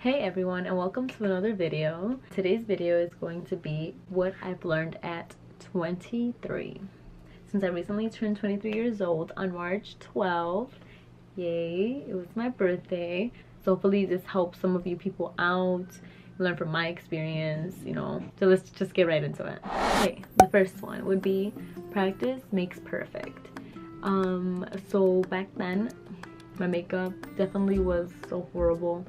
Hey everyone, and welcome to another video. Today's video is going to be what I've learned at 23. Since I recently turned 23 years old on March 12th, yay, it was my birthday. So hopefully this helps some of you people out, learn from my experience, So let's just get right into it. Okay, the first one would be practice makes perfect. So back then, my makeup definitely was so horrible.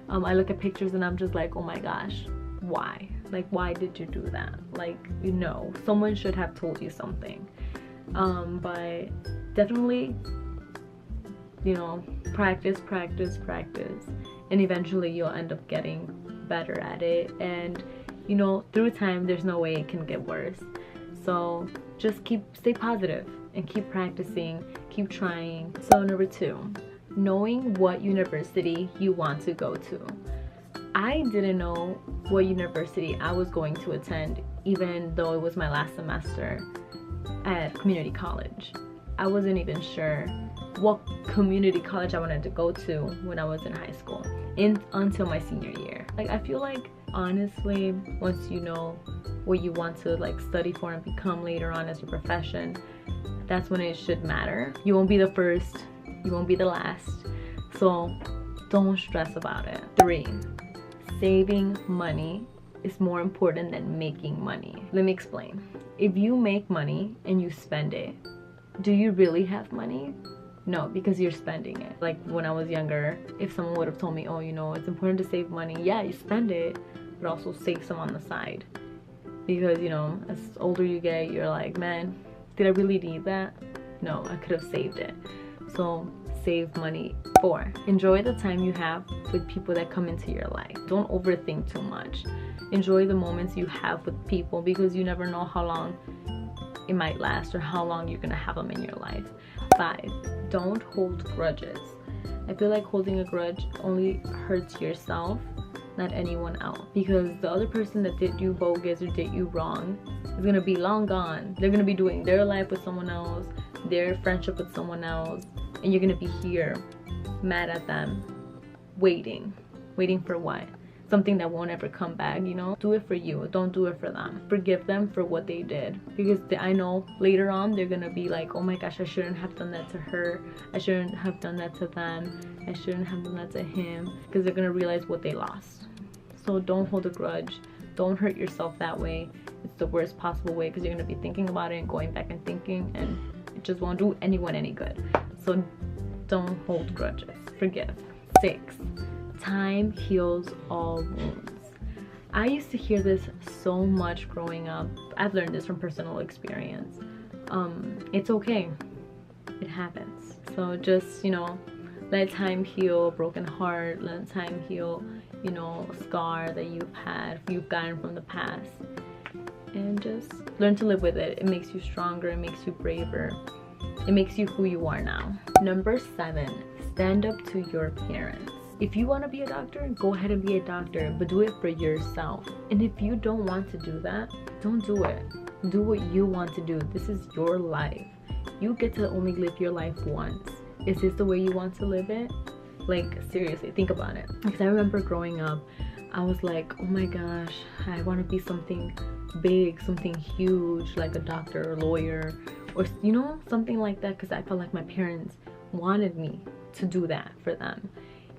I look at pictures and I'm just like, oh my gosh, why? Like, why did you do that? Like, someone should have told you something. But definitely, practice, and eventually you'll end up getting better at it. And, through time, there's no way it can get worse. So just stay positive and keep practicing, keep trying. So number 2. Knowing what university you want to go to. I didn't know what university I was going to attend, even though it was my last semester at community college. I wasn't even sure what community college I wanted to go to when I was in high school until my senior year. Like, I feel like honestly, once you know what you want to study for and become later on as your profession, that's when it should matter. You won't be the first, you won't be the last, so don't stress about it. 3. Saving money is more important than making money. Let me explain. If you make money and you spend it, do you really have money? No, because you're spending it. Like when I was younger, if someone would have told me, oh, it's important to save money, yeah, you spend it, but also save some on the side. Because, as older you get, you're like, man, did I really need that? No, I could have saved it. So save money. 4. Enjoy the time you have with people that come into your life. Don't overthink too much. Enjoy the moments you have with people, because you never know how long it might last or how long you're gonna have them in your life. 5. Don't hold grudges. I feel like holding a grudge only hurts yourself, not anyone else, because the other person that did you bogus or did you wrong is gonna be long gone. They're gonna be doing their life with someone else, their friendship with someone else, and you're gonna be here mad at them, waiting for what? Something that won't ever come back. Do it for you, don't do it for them. Forgive them for what they did, because I know later on they're gonna be like, oh my gosh, I shouldn't have done that to her, I shouldn't have done that to them, I shouldn't have done that to him, because they're gonna realize what they lost. So don't hold a grudge, don't hurt yourself that way. It's the worst possible way, because you're gonna be thinking about it and going back and thinking, and it just won't do anyone any good. So don't hold grudges, forgive. 6. Time heals all wounds. I used to hear this so much growing up. I've learned this from personal experience. It's okay, it happens. So just, let time heal a broken heart, let time heal, a scar that you've gotten from the past, and just learn to live with it. It makes you stronger, it makes you braver, it makes you who you are now. Number 7, stand up to your parents. If you want to be a doctor, go ahead and be a doctor, but do it for yourself. And if you don't want to do that, don't do it. Do what you want to do. This is your life. You get to only live your life once. Is this the way you want to live it? Like, seriously, think about it. Because I remember growing up, I was like, oh my gosh, I want to be something big, something huge, like a doctor or lawyer, or something like that, because I felt like my parents wanted me to do that for them.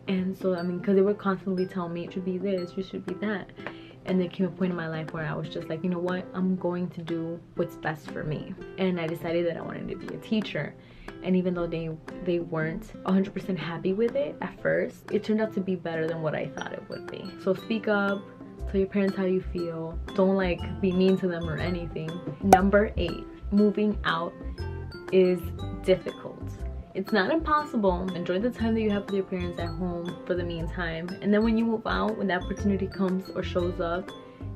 And so, because they were constantly telling me, you should be this, you should be that. And there came a point in my life where I was just like, you know what, I'm going to do what's best for me. And I decided that I wanted to be a teacher. And even though they weren't 100% happy with it at first, it turned out to be better than what I thought it would be. So speak up, tell your parents how you feel. Don't be mean to them or anything. Number 8, moving out is difficult. It's not impossible. Enjoy the time that you have with your parents at home for the meantime. And then when you move out, when that opportunity comes or shows up,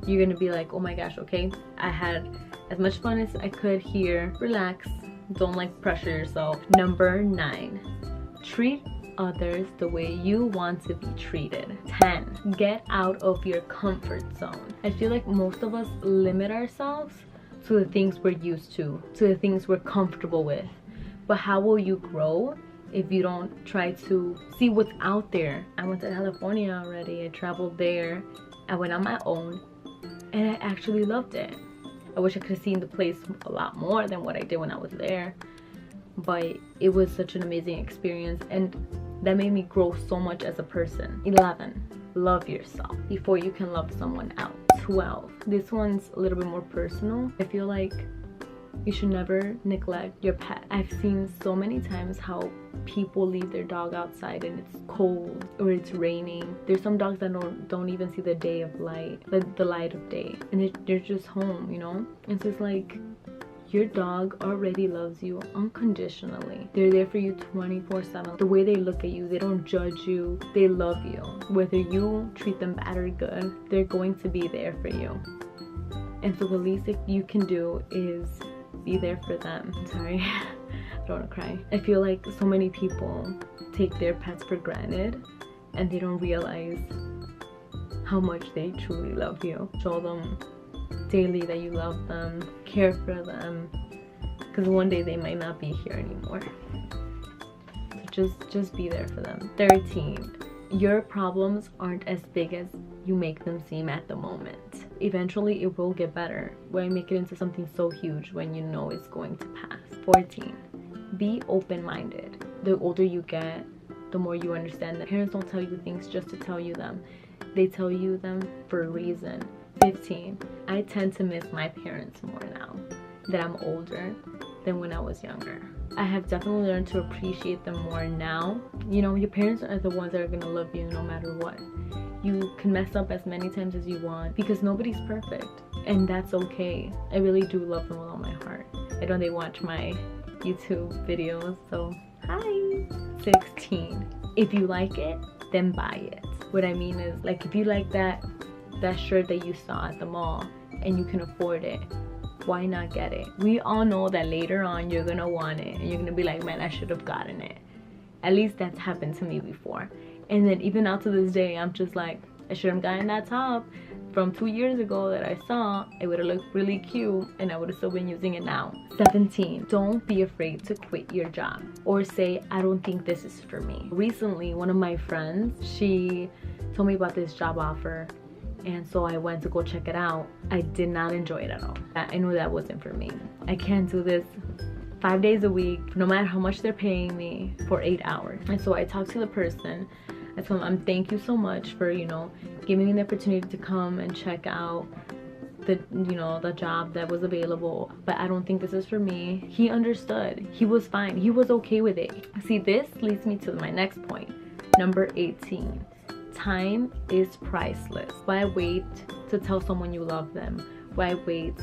you're gonna be like, oh my gosh, okay, I had as much fun as I could here. Relax. Don't pressure yourself. Number 9, treat others the way you want to be treated. 10, get out of your comfort zone. I feel like most of us limit ourselves to the things we're used to the things we're comfortable with. But how will you grow if you don't try to see what's out there. I went to California already. I traveled there. I went on my own and I actually loved it. I wish I could have seen the place a lot more than what I did when I was there, but it was such an amazing experience, and that made me grow so much as a person. 11, love yourself before you can love someone else. 12, this one's a little bit more personal. I feel like you should never neglect your pet. I've seen so many times how people leave their dog outside and it's cold or it's raining. There's some dogs that don't even see the day of light, the light of day, and they're just home, you know. It's just like, your dog already loves you unconditionally. They're there for you 24/7. The way they look at you, they don't judge you, they love you. Whether you treat them bad or good, they're going to be there for you. And so the least that you can do is be there for them. Sorry, I don't want to cry. I feel like so many people take their pets for granted and they don't realize how much they truly love you. Show them daily that you love them, care for them, because one day they might not be here anymore. So just be there for them. 13, your problems aren't as big as you make them seem at the moment. Eventually it will get better. Why make it into something so huge when you know it's going to pass? 14, be open-minded. The older you get, the more you understand that parents don't tell you things just to tell you them. They tell you them for a reason. 15, I tend to miss my parents more now that I'm older than when I was younger. I have definitely learned to appreciate them more now. You know, your parents are the ones that are gonna love you no matter what. You can mess up as many times as you want because nobody's perfect, and that's okay. I really do love them with all my heart. I know they watch my YouTube videos, so hi. 16, if you like it, then buy it. What I mean is, like, if you like that shirt that you saw at the mall and you can afford it, why not get it? We all know that later on you're gonna want it and you're gonna be like, man, I should have gotten it. At least that's happened to me before. And then even out to this day, I'm just like, I should have gotten that top from 2 years ago that I saw. It would have looked really cute and I would have still been using it now. 17, don't be afraid to quit your job or say, I don't think this is for me. Recently, one of my friends, she told me about this job offer, and so I went to go check it out. I did not enjoy it at all. I knew that wasn't for me. I can't do this 5 days a week, no matter how much they're paying me, for 8 hours. And so I talked to the person. I told him, thank you so much for, you know, giving me the opportunity to come and check out the, you know, the job that was available, but I don't think this is for me. He understood. He was fine. He was okay with it. See, this leads me to my next point. Number 18. Time is priceless. Why wait to tell someone you love them? Why wait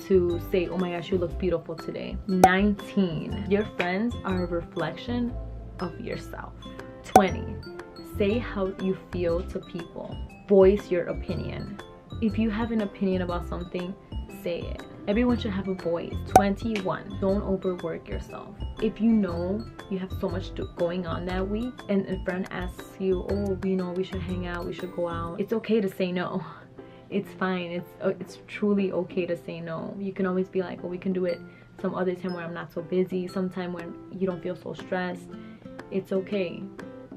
to say, oh my gosh, you look beautiful today? 19, your friends are a reflection of yourself. 20, say how you feel to people. Voice your opinion. If you have an opinion about something, say it. Everyone should have a voice. 21, don't overwork yourself. If you know you have so much going on that week and a friend asks you, oh, you know, we should hang out, we should go out, it's okay to say no. It's fine. It's truly okay to say no. You can always be like, oh, we can do it some other time where I'm not so busy, sometime when you don't feel so stressed. It's okay.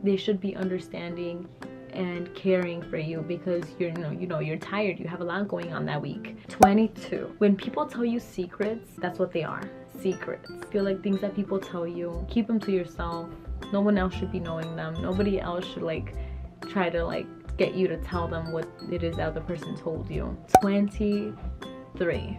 They should be understanding and caring for you because you're you're tired, you have a lot going on that week. 22, when people tell you secrets, that's what they are, secrets. I feel like things that people tell you, keep them to yourself. No one else should be knowing them. Nobody else should like try to like get you to tell them what it is that other person told you. 23,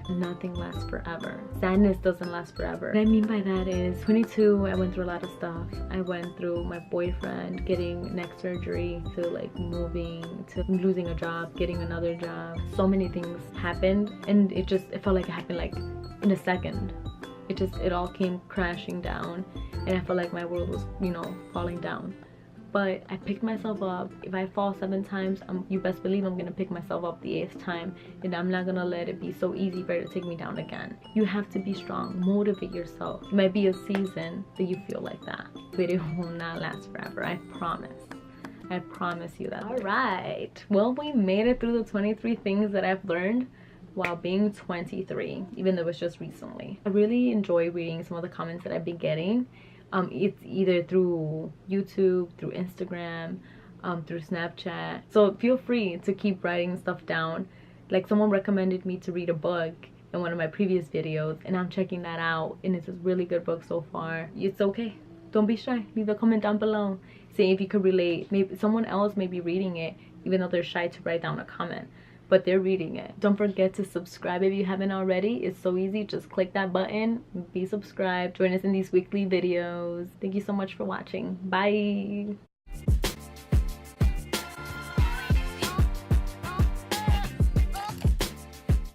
nothing lasts forever. Sadness doesn't last forever. What I mean by that is, 22, I went through a lot of stuff. I went through my boyfriend getting neck surgery, to like moving, to losing a job, getting another job. So many things happened, and it felt like it happened like in a second. It all came crashing down, and I felt like my world was, you know, falling down. But I picked myself up. If I fall 7 times, you best believe I'm gonna pick myself up the 8th time, and I'm not gonna let it be so easy for it to take me down again. You have to be strong, motivate yourself. It might be a season that you feel like that, but it will not last forever, I promise. I promise you that. All right, well, we made it through the 23 things that I've learned while being 23, even though it was just recently. I really enjoy reading some of the comments that I've been getting It's either through YouTube, through Instagram, through Snapchat. So feel free to keep writing stuff down. Like someone recommended me to read a book in one of my previous videos, and I'm checking that out, and it's a really good book so far. It's okay. Don't be shy. Leave a comment down below saying if you could relate. Maybe someone else may be reading it, even though they're shy to write down a comment, but they're reading it. Don't forget to subscribe if you haven't already. It's so easy. Just click that button, be subscribed, join us in these weekly videos. Thank you so much for watching. Bye.